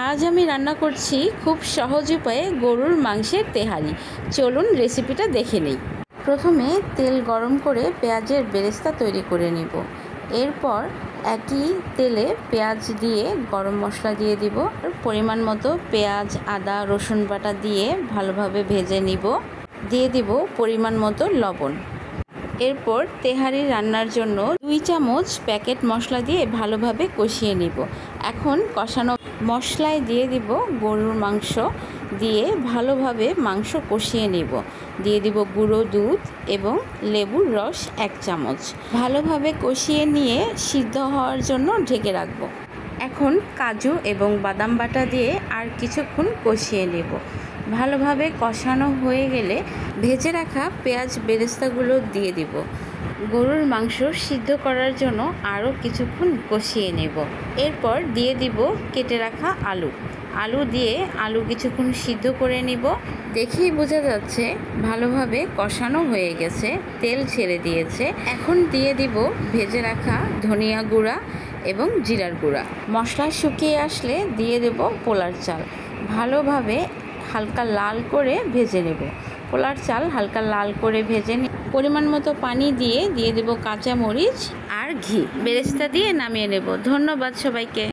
আজ আমি রান্না করছি খুব সহজ উপায়ে গরুর মাংসের তেহারি। চলুন রেসিপিটা দেখে নেই। প্রথমে তেল গরম করে পেঁয়াজের বেরেস্তা তৈরি করে নিব। এরপর একই তেলে পেঁয়াজ দিয়ে গরম মশলা দিয়ে দিব। পরিমাণ মতো পেঁয়াজ, আদা, রসুন বাটা দিয়ে ভালোভাবে ভেজে নিব। দিয়ে দিব পরিমাণ মতো লবণ। এরপর তেহারি রান্নার জন্য 2 চামচ প্যাকেট মশলা দিয়ে ভালোভাবে কষিয়ে নিব। এখন কষানো মশলায় দিয়ে দিব গরুর মাংস, দিয়ে ভালোভাবে মাংস কষিয়ে নিব। দিয়ে দিব গুঁড়ো দুধ এবং লেবুর রস 1 চামচ। ভালোভাবে কষিয়ে নিয়ে সিদ্ধ হওয়ার জন্য ঢেকে রাখব। এখন কাজু এবং বাদাম বাটা দিয়ে আর কিছুক্ষণ কষিয়ে নেব। ভালোভাবে কষানো হয়ে গেলে ভেজে রাখা পেঁয়াজ বেরেস্তাগুলো দিয়ে দিব। গরুর মাংস সিদ্ধ করার জন্য আরও কিছুক্ষণ কষিয়ে নেব। এরপর দিয়ে দিব কেটে রাখা আলু দিয়ে আলু কিছুক্ষণ সিদ্ধ করে নিব। দেখেই বোঝা যাচ্ছে ভালোভাবে কষানো হয়ে গেছে, তেল ছেড়ে দিয়েছে। এখন দিয়ে দিব ভেজে রাখা ধনিয়া গুঁড়া এবং জিরার গুঁড়া। মশলা শুকিয়ে আসলে দিয়ে দেব পোলার চাল। ভালোভাবে হালকা লাল করে ভেজে নেব। পোলার চাল হালকা লাল করে ভেজে নিয়ে পরিমাণ মতো পানি দিয়ে দেব কাঁচা মরিচ আর ঘি। বেরেস্তা দিয়ে নামিয়ে নেব। ধন্যবাদ সবাইকে।